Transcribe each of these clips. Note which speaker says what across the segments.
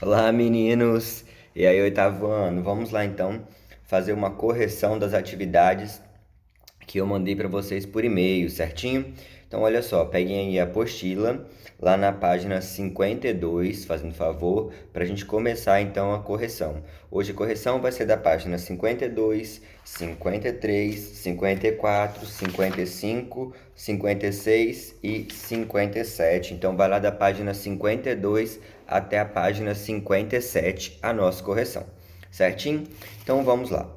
Speaker 1: Olá, meninos! E aí, oitavo ano? Vamos lá então fazer uma correção das atividades que eu mandei para vocês por e-mail, certinho? Então, olha só, peguem aí a apostila lá na página 52, fazendo favor, para a gente começar então a correção. Hoje a correção vai ser da página 52, 53, 54, 55, 56 e 57. Então, vai lá da página 52 até a página 57, a nossa correção, certinho? Então, vamos lá.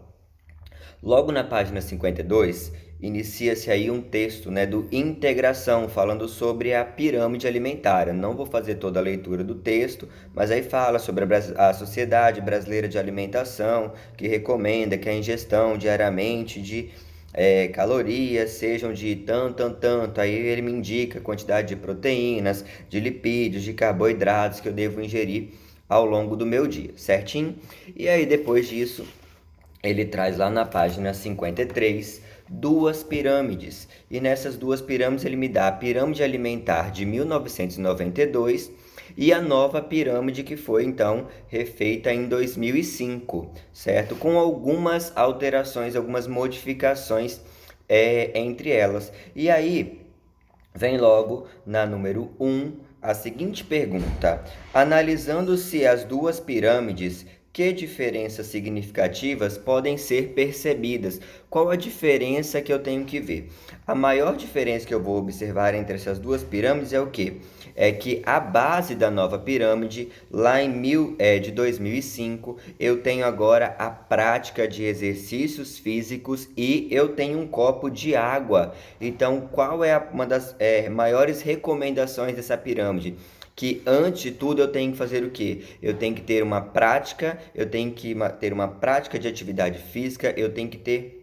Speaker 1: Logo na página 52, inicia-se aí um texto, né, do Integração, falando sobre a pirâmide alimentar. Eu não vou fazer toda a leitura do texto, mas aí fala sobre a Sociedade Brasileira de Alimentação, que recomenda que a ingestão diariamente de calorias sejam de tanto. Aí ele me indica a quantidade de proteínas, de lipídios, de carboidratos que eu devo ingerir ao longo do meu dia, certinho? E aí depois disso ele traz lá na página 53 duas pirâmides. E nessas duas pirâmides ele me dá a pirâmide alimentar de 1992 e a nova pirâmide que foi então refeita em 2005, certo? Com algumas alterações, algumas modificações entre elas. E aí vem logo na número 1 a seguinte pergunta: analisando-se as duas pirâmides, que diferenças significativas podem ser percebidas? Qual a diferença que eu tenho que ver? A maior diferença que eu vou observar entre essas duas pirâmides é o quê? É que a base da nova pirâmide, lá de 2005, eu tenho agora a prática de exercícios físicos e eu tenho um copo de água. Então, qual é uma das maiores recomendações dessa pirâmide? Que antes de tudo eu tenho que fazer o quê? Eu tenho que ter uma prática, eu tenho que ter uma prática de atividade física, eu tenho que ter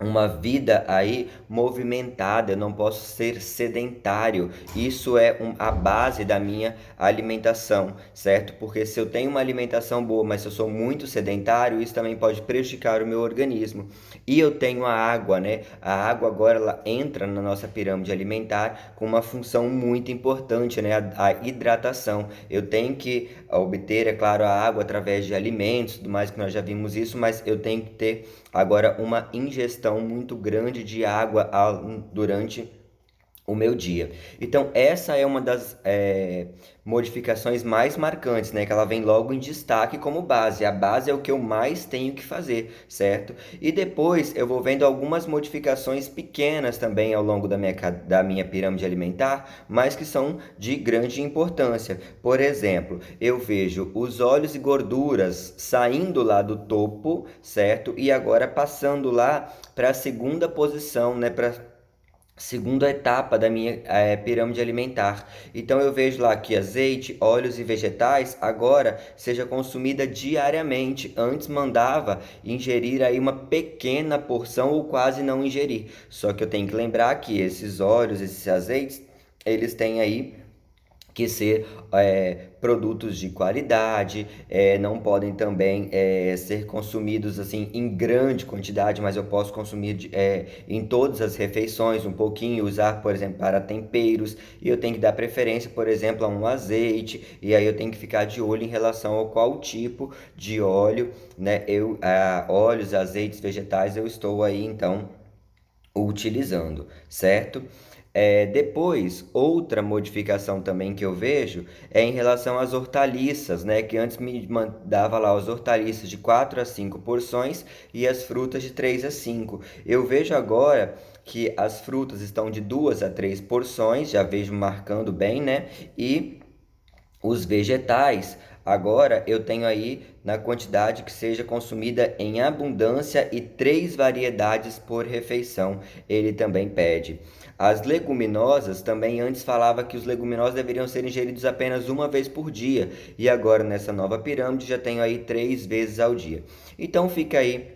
Speaker 1: uma vida aí movimentada, eu não posso ser sedentário. Isso é a base da minha alimentação, certo? Porque se eu tenho uma alimentação boa, mas se eu sou muito sedentário, isso também pode prejudicar o meu organismo. E eu tenho a água, né? A água agora ela entra na nossa pirâmide alimentar com uma função muito importante, né? A hidratação. Eu tenho que obter, é claro, a água através de alimentos, tudo mais que nós já vimos isso, mas eu tenho que ter agora uma ingestão muito grande de água durante o meu dia. Então, essa é uma das modificações mais marcantes, né? Que ela vem logo em destaque como base. A base é o que eu mais tenho que fazer, certo? E depois eu vou vendo algumas modificações pequenas também ao longo da minha pirâmide alimentar, mas que são de grande importância. Por exemplo, eu vejo os óleos e gorduras saindo lá do topo, certo? E agora passando lá para a segunda posição, né? Para segunda etapa da minha pirâmide alimentar. Então eu vejo lá que azeite, óleos e vegetais agora seja consumida diariamente. Antes mandava ingerir aí uma pequena porção ou quase não ingerir. Só que eu tenho que lembrar que esses óleos, esses azeites, eles têm aí que ser produtos de qualidade, não podem também ser consumidos assim em grande quantidade, mas eu posso consumir em todas as refeições um pouquinho, usar, por exemplo, para temperos, e eu tenho que dar preferência, por exemplo, a um azeite, e aí eu tenho que ficar de olho em relação ao qual tipo de óleo, né, óleos, azeites, vegetais eu estou aí então utilizando, certo? Depois, outra modificação também que eu vejo é em relação às hortaliças, né? Que antes me mandava lá as hortaliças de 4 a 5 porções e as frutas de 3 a 5. Eu vejo agora que as frutas estão de 2 a 3 porções, já vejo marcando bem, né? E os vegetais, agora eu tenho aí na quantidade que seja consumida em abundância e 3 variedades por refeição, ele também pede. As leguminosas também antes falava que os leguminosos deveriam ser ingeridos apenas uma vez por dia, e agora nessa nova pirâmide já tenho aí 3 vezes ao dia. Então fica aí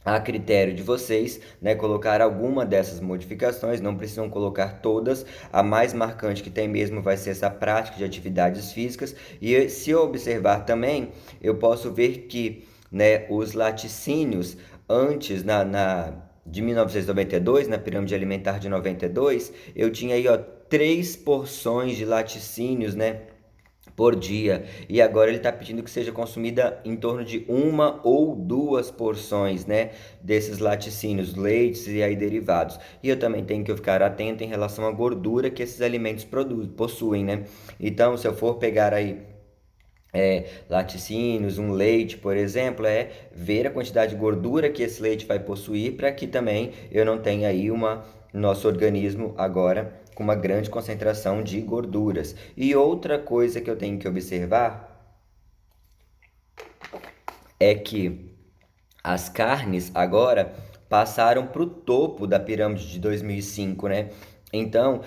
Speaker 1: a critério de vocês, né, colocar alguma dessas modificações, não precisam colocar todas, a mais marcante que tem mesmo vai ser essa prática de atividades físicas, e se eu observar também, eu posso ver que, né, os laticínios antes, de 1992, na pirâmide alimentar de 92, eu tinha aí, ó, 3 porções de laticínios, né, por dia, e agora ele está pedindo que seja consumida em torno de 1 ou 2 porções, né, desses laticínios, leites e aí derivados. E eu também tenho que ficar atento em relação à gordura que esses alimentos possuem, né? Então, se eu for pegar aí laticínios, um leite, por exemplo, ver a quantidade de gordura que esse leite vai possuir para que também eu não tenha aí nosso organismo agora com uma grande concentração de gorduras. E outra coisa que eu tenho que observar é que as carnes agora passaram para o topo da pirâmide de 2005, né? Então,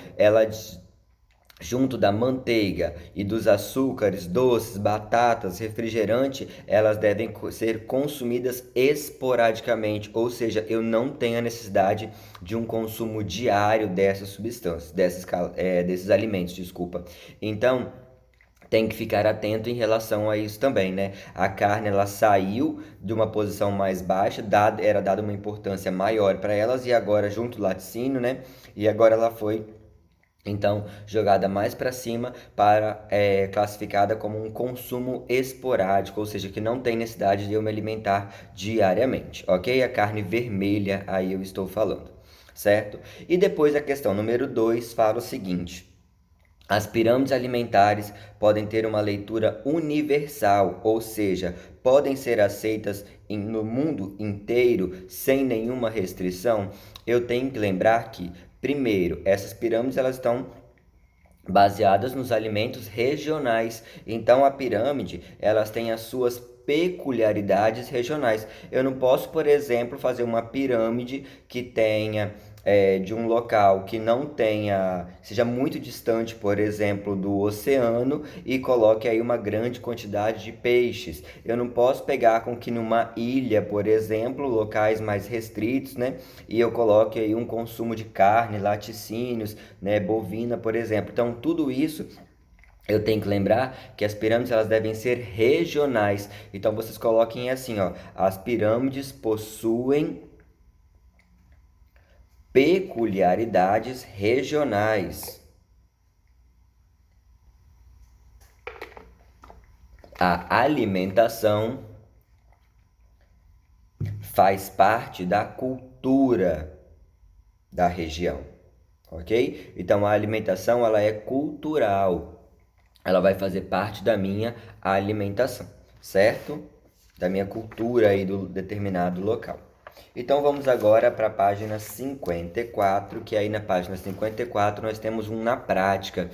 Speaker 1: junto da manteiga e dos açúcares, doces, batatas, refrigerante, elas devem ser consumidas esporadicamente, ou seja, eu não tenho a necessidade de um consumo diário dessas substâncias, desses alimentos, desculpa. Então, tem que ficar atento em relação a isso também, né? A carne ela saiu de uma posição mais baixa, era dada uma importância maior para elas e agora junto do laticínio, né? E agora ela foi então jogada mais para cima para classificada como um consumo esporádico, ou seja, que não tem necessidade de eu me alimentar diariamente, ok? A carne vermelha aí eu estou falando, certo? E depois a questão número 2 fala o seguinte: as pirâmides alimentares podem ter uma leitura universal, ou seja, podem ser aceitas no mundo inteiro sem nenhuma restrição. Eu tenho que lembrar que, primeiro, essas pirâmides elas estão baseadas nos alimentos regionais. Então a pirâmide, elas têm as suas peculiaridades regionais. Eu não posso, por exemplo, fazer uma pirâmide que tenha de um local que não tenha, seja muito distante, por exemplo, do oceano e coloque aí uma grande quantidade de peixes. Eu não posso pegar com que numa ilha, por exemplo, locais mais restritos, né, e eu coloque aí um consumo de carne, laticínios, né, bovina, por exemplo. Então, tudo isso eu tenho que lembrar que as pirâmides elas devem ser regionais. Então vocês coloquem assim, ó, as pirâmides possuem peculiaridades regionais. A alimentação faz parte da cultura da região, ok? Então a alimentação ela é cultural, ela vai fazer parte da minha alimentação, certo? Da minha cultura aí do determinado local. Então vamos agora para a página 54, que aí na página 54 nós temos um na prática.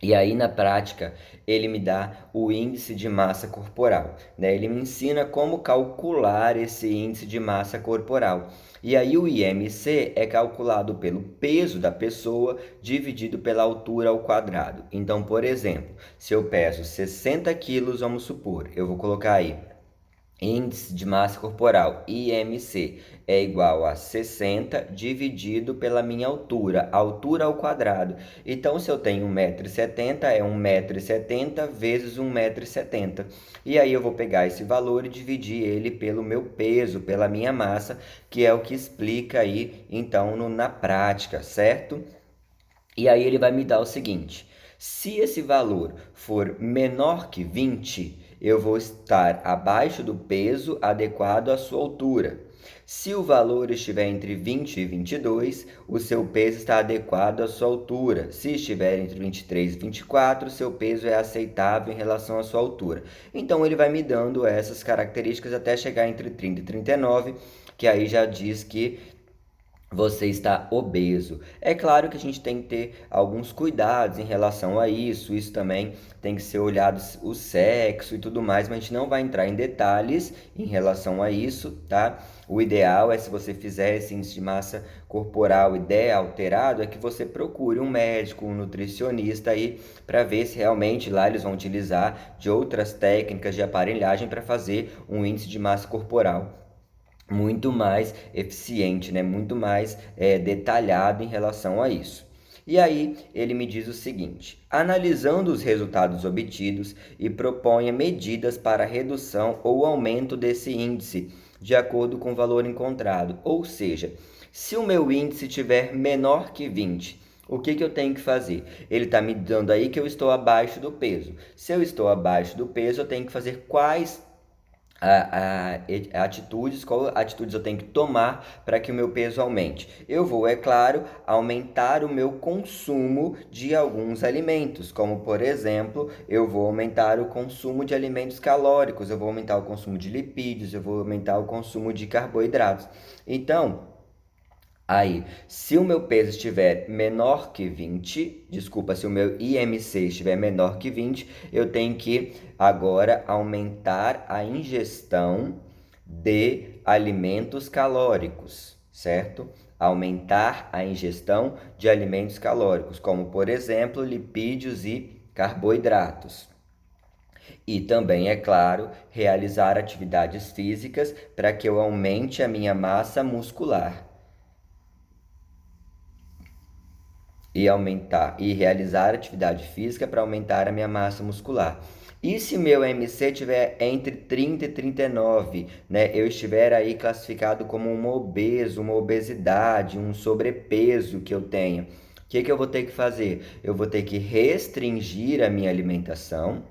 Speaker 1: E aí na prática ele me dá o índice de massa corporal, né? Ele me ensina como calcular esse índice de massa corporal. E aí o IMC é calculado pelo peso da pessoa dividido pela altura ao quadrado. Então, por exemplo, se eu peso 60 quilos, vamos supor, eu vou colocar aí Índice de massa corporal, IMC, é igual a 60 dividido pela minha altura, altura ao quadrado. Então, se eu tenho 1,70 m, é 1,70 m vezes 1,70 m. E aí eu vou pegar esse valor e dividir ele pelo meu peso, pela minha massa, que é o que explica aí, então, na prática, certo? E aí ele vai me dar o seguinte: se esse valor for menor que 20, eu vou estar abaixo do peso adequado à sua altura. Se o valor estiver entre 20 e 22, o seu peso está adequado à sua altura. Se estiver entre 23 e 24, seu peso é aceitável em relação à sua altura. Então ele vai me dando essas características até chegar entre 30 e 39, que aí já diz que você está obeso. É claro que a gente tem que ter alguns cuidados em relação a isso. Isso também tem que ser olhado o sexo e tudo mais, mas a gente não vai entrar em detalhes em relação a isso, tá? O ideal é, se você fizer esse índice de massa corporal e der alterado, é que você procure um médico, um nutricionista aí para ver se realmente lá eles vão utilizar de outras técnicas de aparelhagem para fazer um índice de massa corporal muito mais eficiente, né? Muito mais detalhado em relação a isso. E aí ele me diz o seguinte: analisando os resultados obtidos e proponha medidas para redução ou aumento desse índice, de acordo com o valor encontrado. Ou seja, se o meu índice tiver menor que 20, O que eu tenho que fazer? Ele está me dando aí que eu estou abaixo do peso. Se eu estou abaixo do peso, eu tenho que fazer quais atitudes, qual atitudes eu tenho que tomar para que o meu peso aumente. Eu vou, é claro, aumentar o meu consumo de alguns alimentos, como por exemplo, eu vou aumentar o consumo de alimentos calóricos, eu vou aumentar o consumo de lipídios, eu vou aumentar o consumo de carboidratos. Então, aí, se o meu peso estiver menor que 20, desculpa, se o meu IMC estiver menor que 20, eu tenho que agora aumentar a ingestão de alimentos calóricos, certo? Aumentar a ingestão de alimentos calóricos, como por exemplo, lipídios e carboidratos. E também, é claro, realizar atividades físicas para que eu aumente a minha massa muscular. E realizar atividade física para aumentar a minha massa muscular. E se meu MC tiver entre 30 e 39, né? Eu estiver aí classificado como um obeso, uma obesidade, um sobrepeso que eu tenha. O que eu vou ter que fazer? Eu vou ter que restringir a minha alimentação.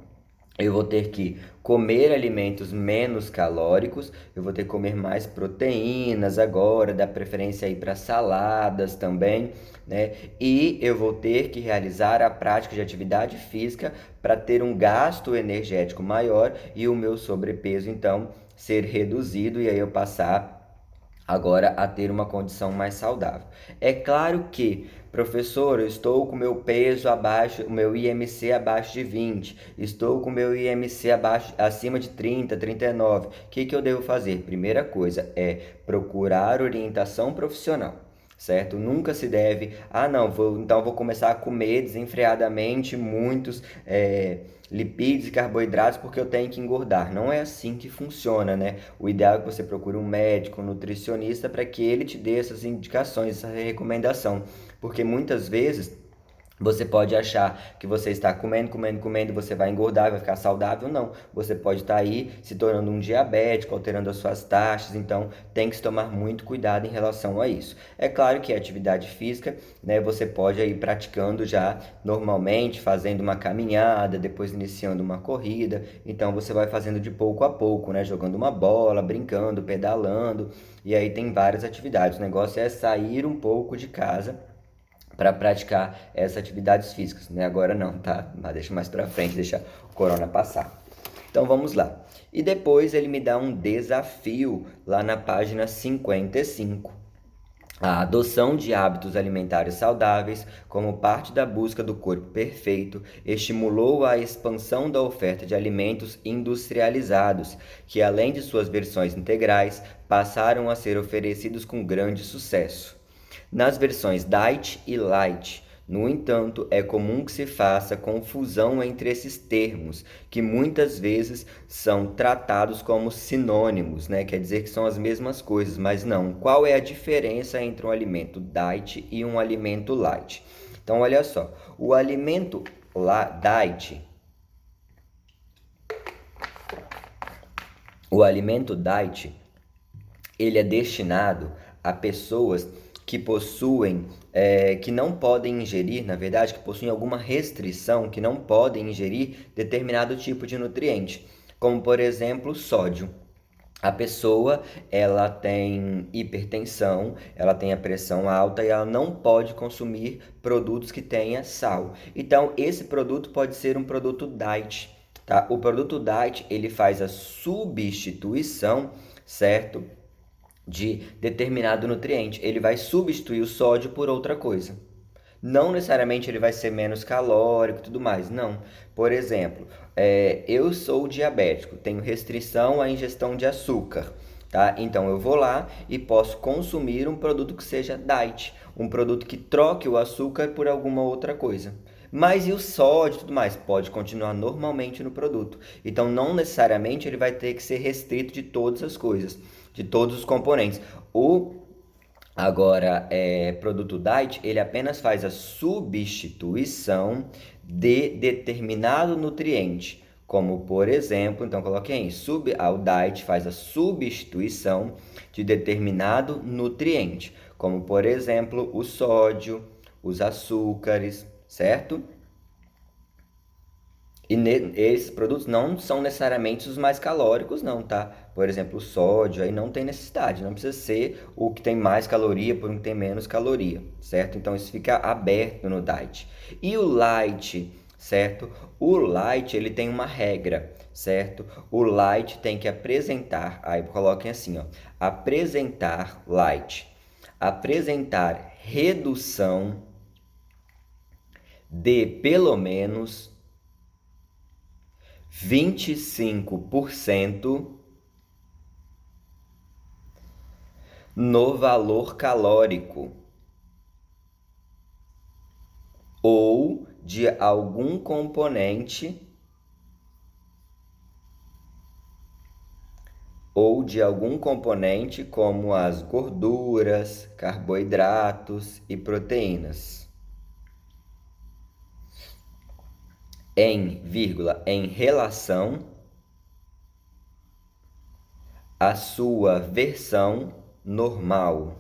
Speaker 1: Eu vou ter que comer alimentos menos calóricos, eu vou ter que comer mais proteínas agora, dar preferência aí para saladas também, né? E eu vou ter que realizar a prática de atividade física para ter um gasto energético maior e o meu sobrepeso então ser reduzido e aí eu passar agora a ter uma condição mais saudável. É claro que, professor, eu estou com meu peso abaixo, o meu IMC abaixo de 20, estou com meu IMC acima de 30, 39. O que eu devo fazer? Primeira coisa é procurar orientação profissional. Certo? Nunca se deve, não, então vou começar a comer desenfreadamente muitos lipídios e carboidratos porque eu tenho que engordar. Não é assim que funciona, né? O ideal é que você procure um médico, um nutricionista, para que ele te dê essas indicações, essa recomendação. Porque muitas vezes você pode achar que você está comendo, comendo, comendo, você vai engordar, vai ficar saudável. Não. Você pode estar aí se tornando um diabético, alterando as suas taxas. Então, tem que se tomar muito cuidado em relação a isso. É claro que a atividade física, né, você pode ir praticando já normalmente, fazendo uma caminhada, depois iniciando uma corrida. Então, você vai fazendo de pouco a pouco, né, jogando uma bola, brincando, pedalando. E aí tem várias atividades. O negócio é sair um pouco de casa para praticar essas atividades físicas, né? Agora não, tá? Mas deixa mais para frente, deixa o corona passar. Então vamos lá. E depois ele me dá um desafio lá na página 55. A adoção de hábitos alimentares saudáveis, como parte da busca do corpo perfeito, estimulou a expansão da oferta de alimentos industrializados, que, além de suas versões integrais, passaram a ser oferecidos com grande sucesso. Nas versões Diet e Light, no entanto, é comum que se faça confusão entre esses termos, que muitas vezes são tratados como sinônimos, né? Quer dizer que são as mesmas coisas, mas não. Qual é a diferença entre um alimento diet e um alimento light? Então, olha só, o alimento diet, ele é destinado a pessoas que possuem, que não podem ingerir, na verdade, que possuem alguma restrição, que não podem ingerir determinado tipo de nutriente, como por exemplo sódio. A pessoa, ela tem hipertensão, ela tem a pressão alta e ela não pode consumir produtos que tenha sal. Então, esse produto pode ser um produto diet, tá? O produto diet, ele faz a substituição, certo? De determinado nutriente. Ele vai substituir o sódio por outra coisa. Não necessariamente ele vai ser menos calórico e tudo mais, não. Por exemplo, eu sou diabético, tenho restrição à ingestão de açúcar, tá? Então eu vou lá e posso consumir um produto que seja diet, um produto que troque o açúcar por alguma outra coisa. Mas e o sódio e tudo mais? Pode continuar normalmente no produto. Então não necessariamente ele vai ter que ser restrito de todas as coisas, de todos os componentes. Agora, produto diet, ele apenas faz a substituição de determinado nutriente, como por exemplo, então coloquei aí, o diet faz a substituição de determinado nutriente, como por exemplo o sódio, os açúcares, certo? E esses produtos não são necessariamente os mais calóricos, não, tá? Por exemplo, o sódio, aí não tem necessidade, não precisa ser o que tem mais caloria por um que tem menos caloria, certo? Então isso fica aberto no diet. E o light, certo? O light, ele tem uma regra, certo? O light tem que apresentar, aí coloquem assim, ó, apresentar light, apresentar redução de pelo menos 25% no valor calórico ou de algum componente como as gorduras, carboidratos e proteínas. Em relação à sua versão normal.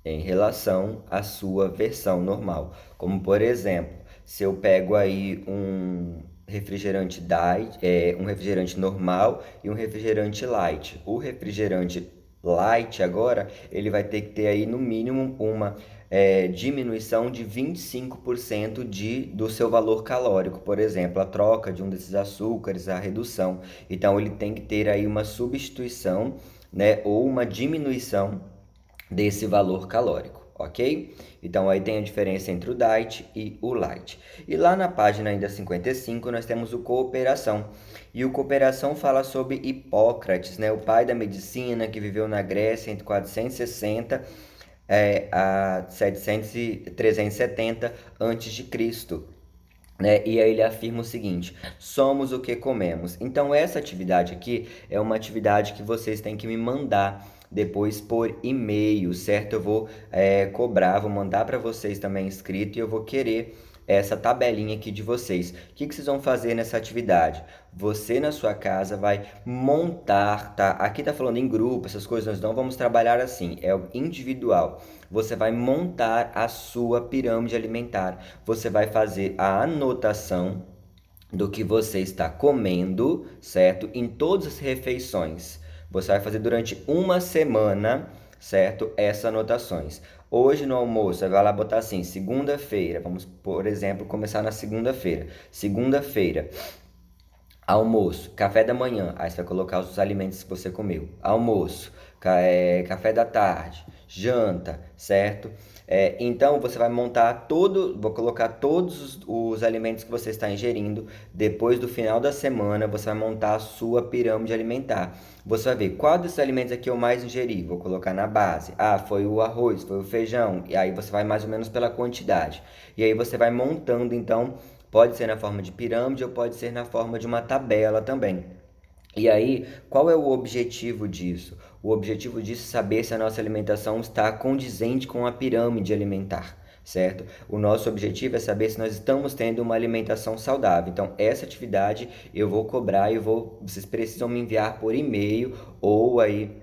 Speaker 1: Em relação à sua versão normal. Como, por exemplo, se eu pego aí um refrigerante diet, um refrigerante normal e um refrigerante light. O refrigerante light agora, ele vai ter que ter aí no mínimo uma diminuição de 25% do seu valor calórico, por exemplo, a troca de um desses açúcares, a redução. Então ele tem que ter aí uma substituição, né, ou uma diminuição desse valor calórico, ok? Então aí tem a diferença entre o diet e o light. E lá na página ainda 55 nós temos o cooperação. E o cooperação fala sobre Hipócrates, né, o pai da medicina que viveu na Grécia entre 460 a 370 a.C., né? E aí ele afirma o seguinte: somos o que comemos. Então essa atividade aqui é uma atividade que vocês têm que me mandar depois por e-mail, certo? Eu vou cobrar, vou mandar para vocês também escrito e eu vou querer essa tabelinha aqui de vocês. O que vocês vão fazer nessa atividade? Você na sua casa vai montar, tá? Aqui tá falando em grupo, essas coisas nós não vamos trabalhar assim, é o individual. Você vai montar a sua pirâmide alimentar. Você vai fazer a anotação do que você está comendo, certo? Em todas as refeições. Você vai fazer durante uma semana, certo? Essas anotações. Hoje no almoço, você vai lá botar assim, segunda-feira. Vamos, por exemplo, começar na segunda-feira. Segunda-feira, almoço, café da manhã, aí você vai colocar os alimentos que você comeu. Almoço, café da tarde, janta, certo? Então você vai montar vou colocar todos os alimentos que você está ingerindo. Depois do final da semana, você vai montar a sua pirâmide alimentar. Você vai ver qual desses alimentos aqui eu mais ingeri. Vou colocar na base. Ah, foi o arroz, foi o feijão. E aí você vai mais ou menos pela quantidade. E aí você vai montando então. Pode ser na forma de pirâmide ou pode ser na forma de uma tabela também. E aí, qual é o objetivo disso? O objetivo disso é saber se a nossa alimentação está condizente com a pirâmide alimentar, certo? O nosso objetivo é saber se nós estamos tendo uma alimentação saudável. Então, essa atividade eu vou cobrar e vocês precisam me enviar por e-mail ou aí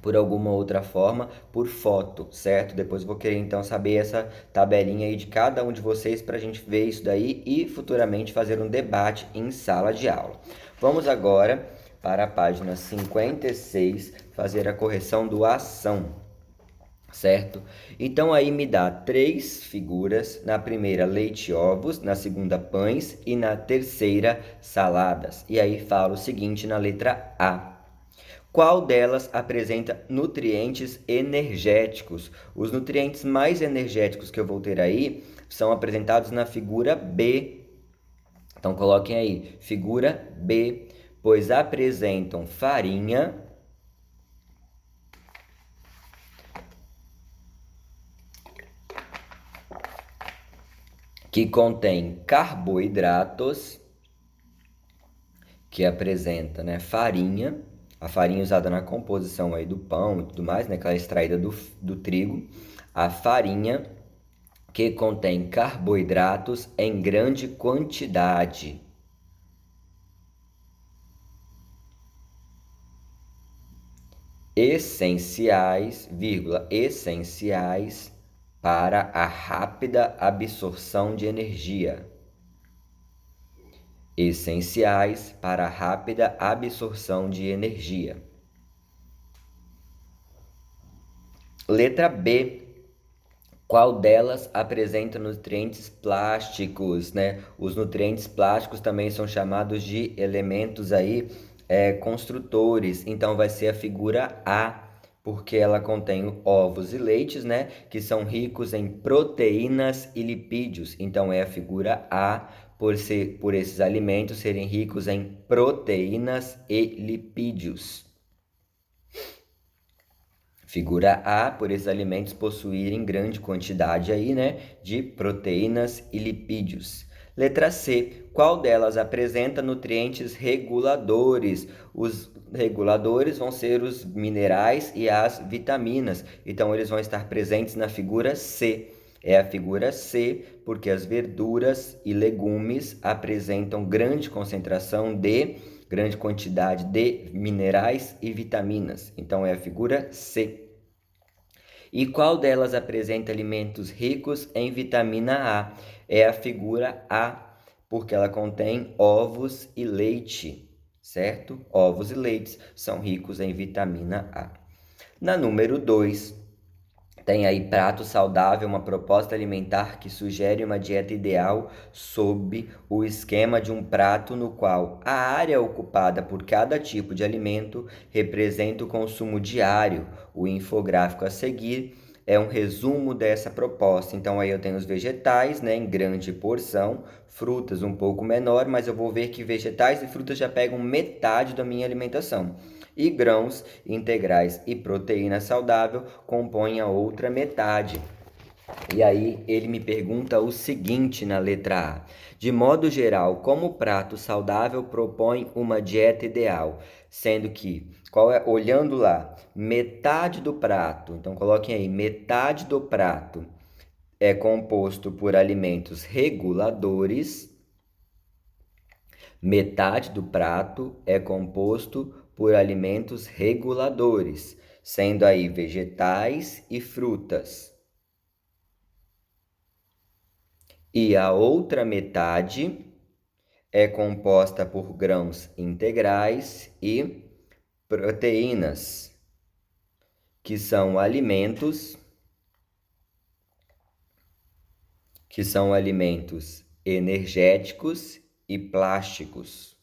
Speaker 1: por alguma outra forma, por foto, certo? Depois eu vou querer então saber essa tabelinha aí de cada um de vocês para a gente ver isso daí e futuramente fazer um debate em sala de aula. Vamos agora para a página 56, fazer a correção do ação, certo? Então aí me dá 3 figuras, na primeira leite e ovos, na segunda pães e na terceira saladas. E aí fala o seguinte na letra A. Qual delas apresenta nutrientes energéticos? Os nutrientes mais energéticos que eu vou ter aí são apresentados na figura B. Então coloquem aí, figura B, pois apresentam farinha, que contém carboidratos, que apresenta, né, farinha, a farinha usada na composição aí do pão e tudo mais, né, que ela é extraída do trigo, a farinha que contém carboidratos em grande quantidade. Essenciais, essenciais para a rápida absorção de energia. Essenciais para a rápida absorção de energia. Letra B. Qual delas apresenta nutrientes plásticos, né? Os nutrientes plásticos também são chamados de elementos aí construtores. Então vai ser a figura A, porque ela contém ovos e leites, né? Que são ricos em proteínas e lipídios. Então é a figura A, por esses alimentos serem ricos em proteínas e lipídios. Figura A, por esses alimentos possuírem grande quantidade aí, né, de proteínas e lipídios. Letra C, qual delas apresenta nutrientes reguladores? Os reguladores vão ser os minerais e as vitaminas, então eles vão estar presentes na figura C. É a figura C, porque as verduras e legumes apresentam grande quantidade de minerais e vitaminas. Então é a figura C. E qual delas apresenta alimentos ricos em vitamina A? É a figura A, porque ela contém ovos e leite, certo? Ovos e leites são ricos em vitamina A. Na número 2, tem aí prato saudável, uma proposta alimentar que sugere uma dieta ideal sob o esquema de um prato no qual a área ocupada por cada tipo de alimento representa o consumo diário. O infográfico a seguir é um resumo dessa proposta. Então aí eu tenho os vegetais, né, em grande porção, frutas um pouco menor, mas eu vou ver que vegetais e frutas já pegam metade da minha alimentação e grãos integrais e proteína saudável compõem a outra metade. E aí ele me pergunta o seguinte na letra A: de modo geral, como o prato saudável propõe uma dieta ideal? Sendo que, olhando lá, metade do prato, então coloquem aí, metade do prato é composto por alimentos reguladores. Metade do prato é composto por alimentos reguladores, sendo aí vegetais e frutas. E a outra metade é composta por grãos integrais e proteínas, que são alimentos energéticos e plásticos.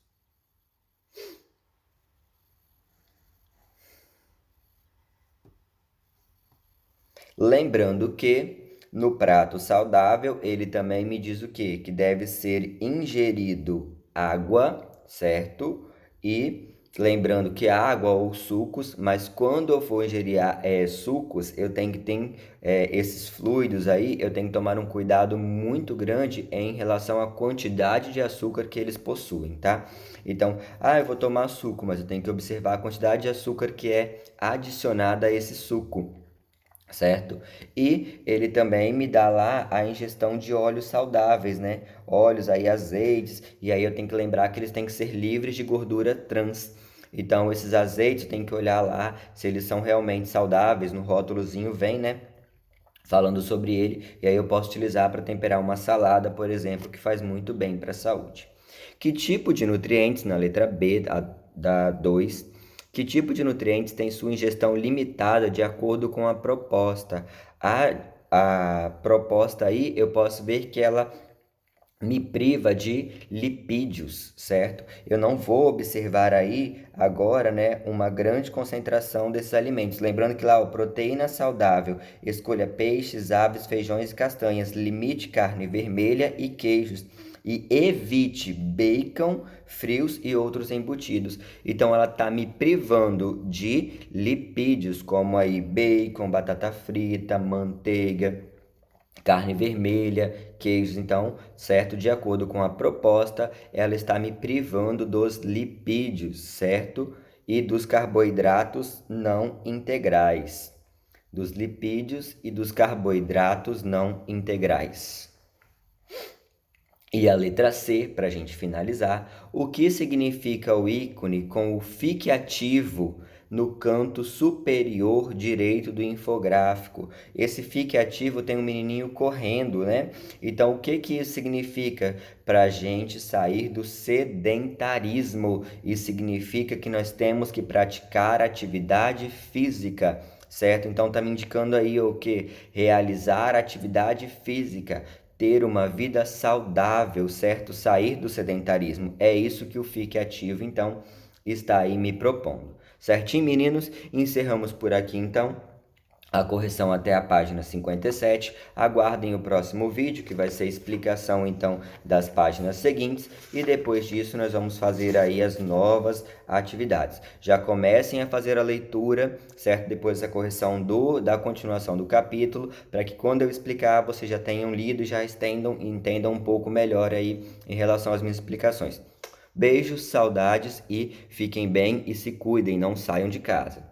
Speaker 1: Lembrando que no prato saudável ele também me diz o quê? Que deve ser ingerido água, certo? E lembrando que água ou sucos, mas quando eu for ingerir sucos, eu tenho que ter esses fluidos aí, eu tenho que tomar um cuidado muito grande em relação à quantidade de açúcar que eles possuem, tá? Então, eu vou tomar suco, mas eu tenho que observar a quantidade de açúcar que é adicionada a esse suco, certo? E ele também me dá lá a ingestão de óleos saudáveis, né? Óleos aí, azeites, e aí eu tenho que lembrar que eles têm que ser livres de gordura trans. Então, esses azeites, tem que olhar lá se eles são realmente saudáveis, no rótulozinho vem, né? Falando sobre ele, e aí eu posso utilizar para temperar uma salada, por exemplo, que faz muito bem para a saúde. Que tipo de nutrientes, na letra B da 2, que tipo de nutrientes tem sua ingestão limitada de acordo com a proposta? A proposta aí, eu posso ver que ela me priva de lipídios, certo? Eu não vou observar aí agora, né, uma grande concentração desses alimentos. Lembrando que lá, proteína saudável, escolha peixes, aves, feijões e castanhas, limite carne vermelha e queijos. E evite bacon, frios e outros embutidos. Então ela está me privando de lipídios, como aí bacon, batata frita, manteiga, carne vermelha, queijos. Então, certo? De acordo com a proposta, ela está me privando dos lipídios, certo? E dos carboidratos não integrais. Dos lipídios e dos carboidratos não integrais. E a letra C, para a gente finalizar, o que significa o ícone com o fique ativo no canto superior direito do infográfico. Esse fique ativo tem um menininho correndo, né? Então, o que que isso significa? Para a gente sair do sedentarismo. Isso significa que nós temos que praticar atividade física, certo? Então, tá me indicando aí o que? Realizar atividade física, ter uma vida saudável, certo? Sair do sedentarismo. É isso que o Fique Ativo, então, está aí me propondo. Certinho, meninos? Encerramos por aqui, então, a correção até a página 57. Aguardem o próximo vídeo, que vai ser a explicação, então, das páginas seguintes. E depois disso, nós vamos fazer aí as novas atividades. Já comecem a fazer a leitura, certo? Depois da correção da continuação do capítulo, para que quando eu explicar, vocês já tenham lido e já entendam um pouco melhor aí em relação às minhas explicações. Beijos, saudades e fiquem bem e se cuidem, não saiam de casa.